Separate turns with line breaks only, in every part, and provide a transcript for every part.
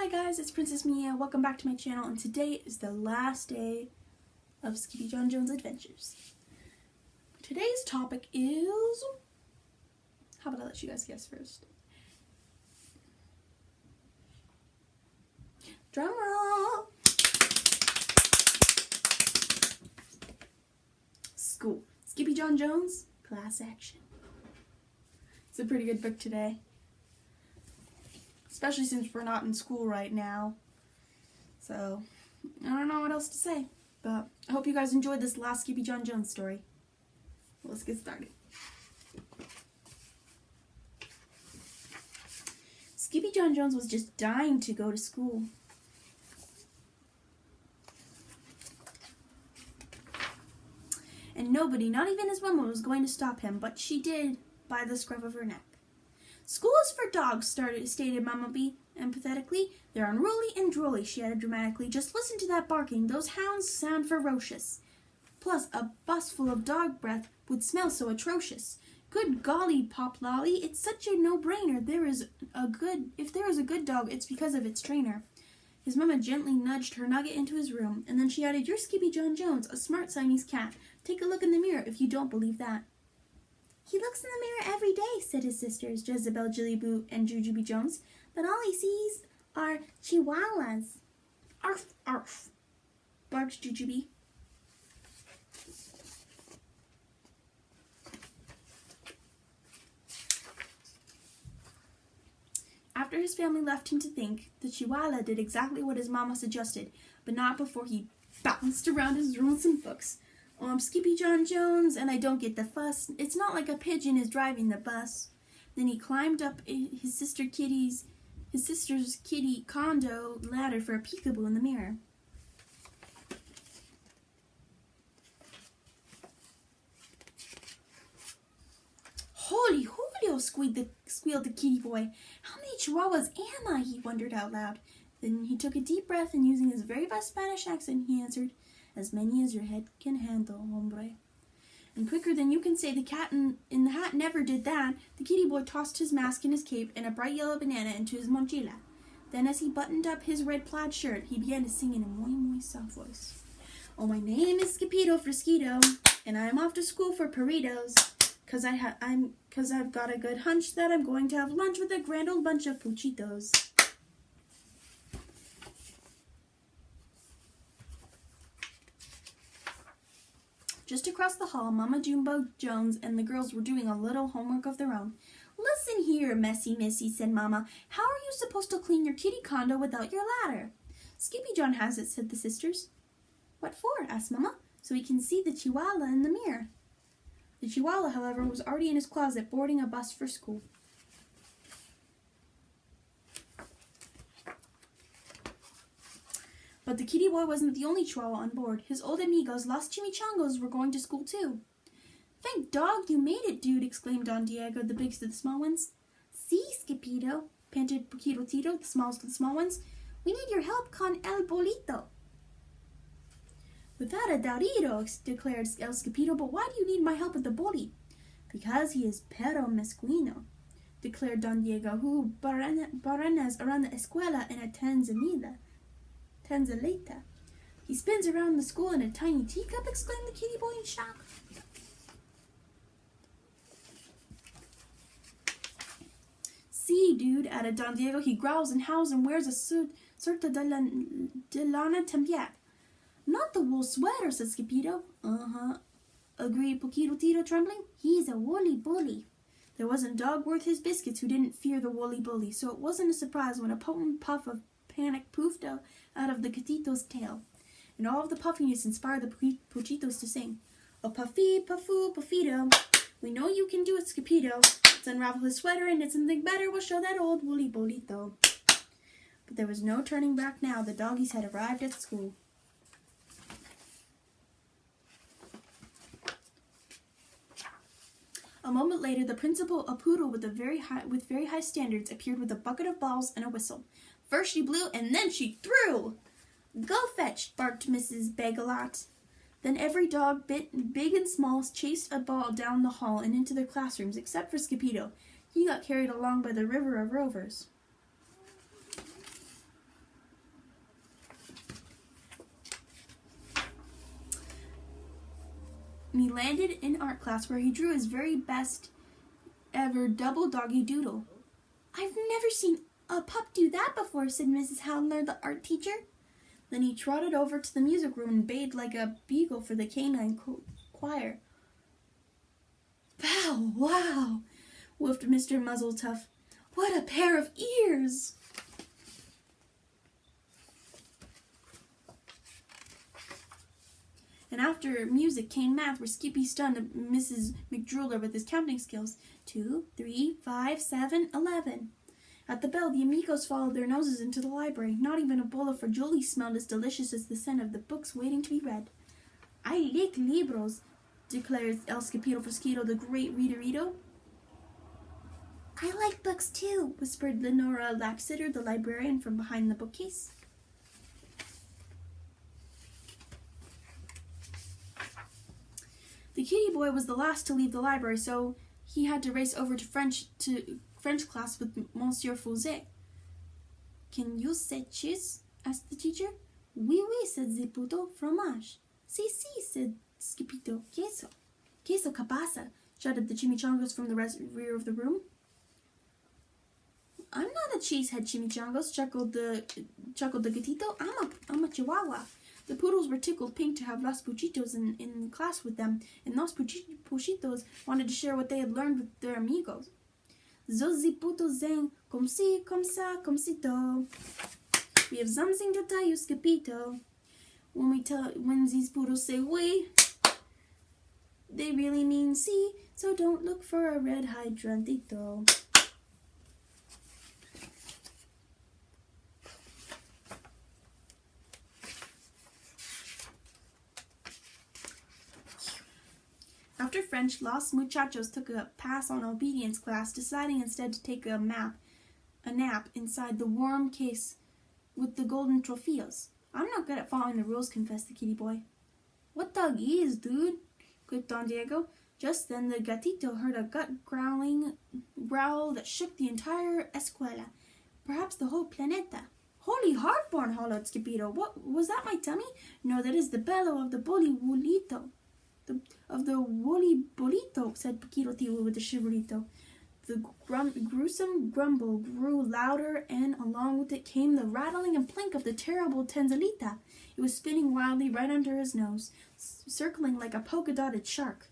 Hi guys, it's Princess Mia. Welcome back to my channel, and today is the last day of SkippyjonJones adventures. Today's topic is... How about I let you guys guess first? Drum roll! School. SkippyjonJones, class action. It's a pretty good book today. Especially since we're not in school right now. So, I don't know what else to say. But I hope you guys enjoyed this last SkippyjonJones story. Let's get started. SkippyjonJones was just dying to go to school. And nobody, not even his mama, was going to stop him, but she did by the scruff of her neck. School is for dogs, stated Mama Bee empathetically. They're unruly and drolly, she added dramatically. Just listen to that barking. Those hounds sound ferocious. Plus, a bus full of dog breath would smell so atrocious. Good golly, Pop Lolly, it's such a no-brainer. If there is a good dog, it's because of its trainer. His mama gently nudged her nugget into his room, and then she added, You're SkippyjonJones, a smart Siamese cat. Take a look in the mirror if you don't believe that. He looks in the mirror every day, said his sisters, Jezebel, Jillyboo, and Jujubee Jones, but all he sees are chihuahuas. Arf, arf, barked Jujubee. After his family left him to think, the chihuahua did exactly what his mama suggested, but not before he bounced around his room with some books. Oh, I'm SkippyjonJones, and I don't get the fuss. It's not like a pigeon is driving the bus. Then he climbed up his sister's kitty condo ladder for a peekaboo in the mirror. Holy Julio, squealed the kitty boy. How many chihuahuas am I? He wondered out loud. Then he took a deep breath, and using his very best Spanish accent, he answered, As many as your head can handle, hombre. And quicker than you can say the cat in the hat never did that, the kitty boy tossed his mask and his cape and a bright yellow banana into his mochila. Then as he buttoned up his red plaid shirt, he began to sing in a muy soft voice. Oh, my name is Skippito Frisquito, and I'm off to school for burritos, cause I've got a good hunch that I'm going to have lunch with a grand old bunch of puchitos. Just across the hall, Mama Jumbo Jones and the girls were doing a little homework of their own. Listen here, Messy Missy, said Mama. How are you supposed to clean your kitty condo without your ladder? Skippyjon has it, said the sisters. What for? Asked Mama. So he can see the chihuahua in the mirror. The chihuahua, however, was already in his closet boarding a bus for school. But the kitty boy wasn't the only chihuahua on board. His old amigos, Los Chimichangos, were going to school too. Thank dog you made it, dude, exclaimed Don Diego, the biggest of the small ones. See, Skippito, panted Poquito Tito, the smallest of the small ones. We need your help con el bolito. Without a doubtito, declared El Skippito, but why do you need my help with the boli? Because he is pero mesquino, declared Don Diego, who baranas around the escuela in a Tanzalita. He spins around the school in a tiny teacup, exclaimed the kitty boy in shock. See, dude, added Don Diego, he growls and howls and wears a surta de lana también. Not the wool sweater, said Skippito. Uh-huh, agreed Poquito Tito, trembling. He's a woolly bully. There wasn't a dog worth his biscuits who didn't fear the woolly bully, so it wasn't a surprise when a potent puff of panic poofed out of the gatito's tail, and all of the puffiness inspired the puchitos to sing. Oh, puffy, puffu, puffito, we know you can do it, Skippito. Let's unravel his sweater and it's something better. We'll show that old woolly bolito. But there was no turning back now. The doggies had arrived at school. A moment later, the principal, a poodle with very high standards, appeared with a bucket of balls and a whistle. First she blew, and then she threw. Go fetch, barked Mrs. Bagalot. Then every dog, big and small, chased a ball down the hall and into their classrooms, except for Skippito. He got carried along by the river of rovers. he landed in art class where he drew his very best ever double doggy doodle. "I've never seen a pup do that before," said Mrs. Howler, the art teacher. Then he trotted over to the music room and bayed like a beagle for the canine choir. "Bow wow," woofed Mr. Muzzletuff. "What a pair of ears!" And after music came math, where Skippy stunned Mrs. McDruller with his counting skills. 2, 3, 5, 7, 11. At the bell, the amigos followed their noses into the library. Not even a bowl of frijoles smelled as delicious as the scent of the books waiting to be read. "I like libros," declared El Skipito Fresquito, the great readerito. "I like books too," whispered Lenora Laxiter, the librarian, from behind the bookcase. The kitty boy was the last to leave the library, so he had to race over to French class with Monsieur Fouzet. "Can you say cheese?" asked the teacher. "Oui, oui," said Ziputo. "Fromage." "Si, si," said Skipito. "Queso." "Queso cabasa," shouted the chimichangas from the rear of the room. "I'm not a cheesehead, chimichangas," chuckled the gatito. I'm a chihuahua." The poodles were tickled pink to have Los Puchitos in class with them, and Los Puchitos wanted to share what they had learned with their amigos. "Zo ziputos zeng, comme si, comme ça, comme sito. We have something to tell you, Skipito. When these poodles say we, they really mean si, so don't look for a red hydrantito." After French, Los Muchachos took a pass on obedience class, deciding instead to take a nap inside the warm case with the golden trofeos. "I'm not good at following the rules," confessed the kitty boy. "What dog is, dude?" quipped Don Diego. Just then the gatito heard a growl that shook the entire escuela, perhaps the whole planeta. "Holy heartborn!" hollowed Skipito. "What was that, my tummy?" "No, that is the bellow of the bolito." Of the woolly bolito," said Paquito Tio with a shiverito. The gruesome grumble grew louder, and along with it came the rattling and plink of the terrible Tanzalita. It was spinning wildly right under his nose, circling like a polka-dotted shark.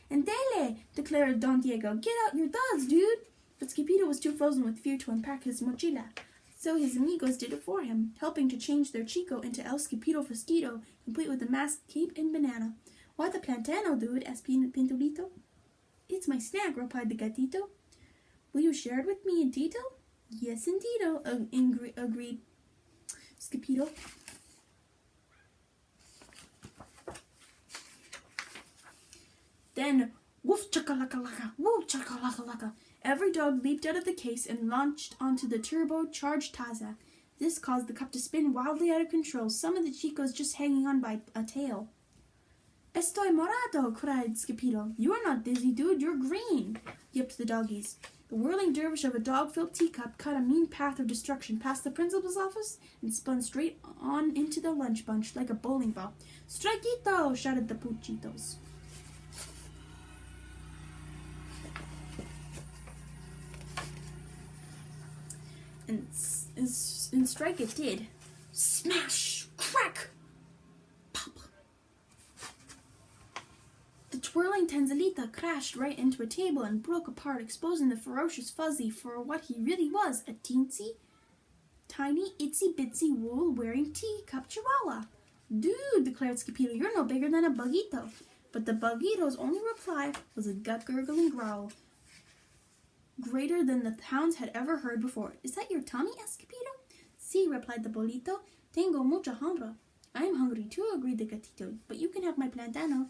"And dele!" declared Don Diego. "Get out your dogs, dude!" But Skipito was too frozen with fear to unpack his mochila, so his amigos did it for him, helping to change their Chico into El Skipito Fresquito, complete with a mask, cape, and banana. "Why the plantano, dude?" asked Pintolito. "It's my snack," replied the gatito. "Will you share it with me in detail?" "Yes, indeedo," agreed Skipito. Then, woof chakalaka, woo chakalaka. Every dog leaped out of the case and launched onto the turbocharged Taza. This caused the cup to spin wildly out of control, some of the Chicos just hanging on by a tail. "Estoy morado," cried Skipito. "You are not dizzy, dude, you're green," yipped the doggies. The whirling dervish of a dog-filled teacup cut a mean path of destruction past the principal's office and spun straight on into the lunch bunch like a bowling ball. "Strikeito!" shouted the Puchitos. And strike it did. Smash! Crack! Pop! The twirling Tanzalita crashed right into a table and broke apart, exposing the ferocious Fuzzy for what he really was, a teensy, tiny, itsy-bitsy, wool-wearing teacup chihuahua. "Dude," declared Skipito, "you're no bigger than a bugito." But the bugito's only reply was a gut-gurgling growl, greater than the hounds had ever heard before. "Is that your tummy?" asked Skipito. "Si," replied the bolito. "Tengo mucha hambre." "I am hungry too," agreed the gatito, "but you can have my plantano."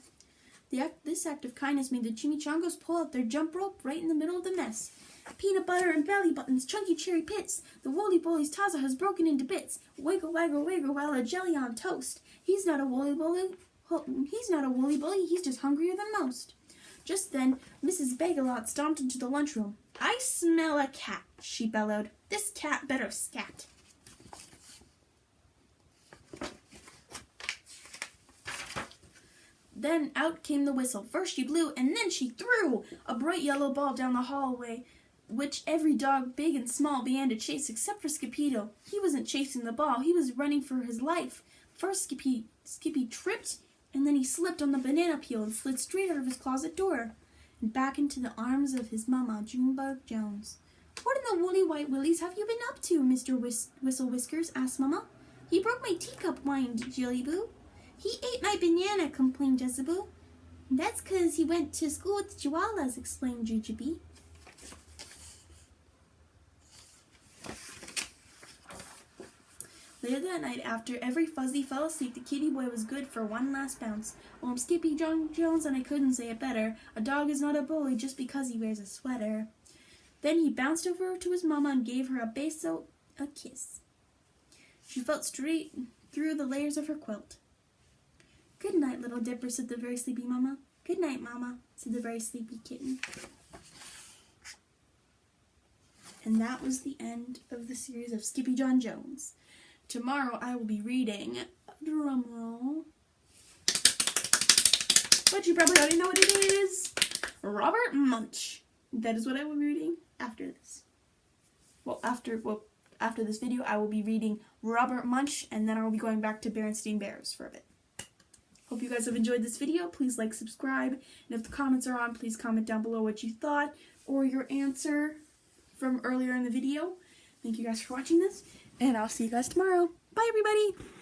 This act of kindness made the chimichangos pull out their jump rope right in the middle of the mess. "Peanut butter and belly buttons, chunky cherry pits. The woolly-bully's taza has broken into bits. Wiggle, waggle, wiggle, while a jelly on toast. He's not a woolly bully. He's just hungrier than most." Just then, Mrs. Bagelot stomped into the lunchroom. "I smell a cat," she bellowed. "This cat better scat." Then out came the whistle. First she blew, and then she threw a bright yellow ball down the hallway, which every dog, big and small, began to chase except for Skippito. He wasn't chasing the ball. He was running for his life. First Skippy tripped, and then he slipped on the banana peel and slid straight out of his closet door and back into the arms of his mama, Junebug Jones. "What in the woolly white willies have you been up to, Mr. Whistle Whiskers?" asked Mama. "He broke my teacup," whined Jillyboo. "He ate my banana," complained Jezebel. "That's 'cause he went to school with the Chihuahuas," explained Jujubee. Later that night, after every Fuzzy fell asleep, the kitty boy was good for one last bounce. "Well, I'm SkippyjonJones, and I couldn't say it better. A dog is not a bully just because he wears a sweater." Then he bounced over to his mama and gave her a beso, a kiss. She felt straight through the layers of her quilt. "Good night, little Dipper," said the very sleepy mama. "Good night, Mama," said the very sleepy kitten. And that was the end of the series of SkippyjonJones. Tomorrow I will be reading, drumroll, but you probably already know what it is, Robert Munsch. That is what I will be reading after this. After this video, I will be reading Robert Munsch, and then I will be going back to Berenstain Bears for a bit. Hope you guys have enjoyed this video. Please like, subscribe, and if the comments are on, please comment down below what you thought or your answer from earlier in the video. Thank you guys for watching this, and I'll see you guys tomorrow. Bye, everybody!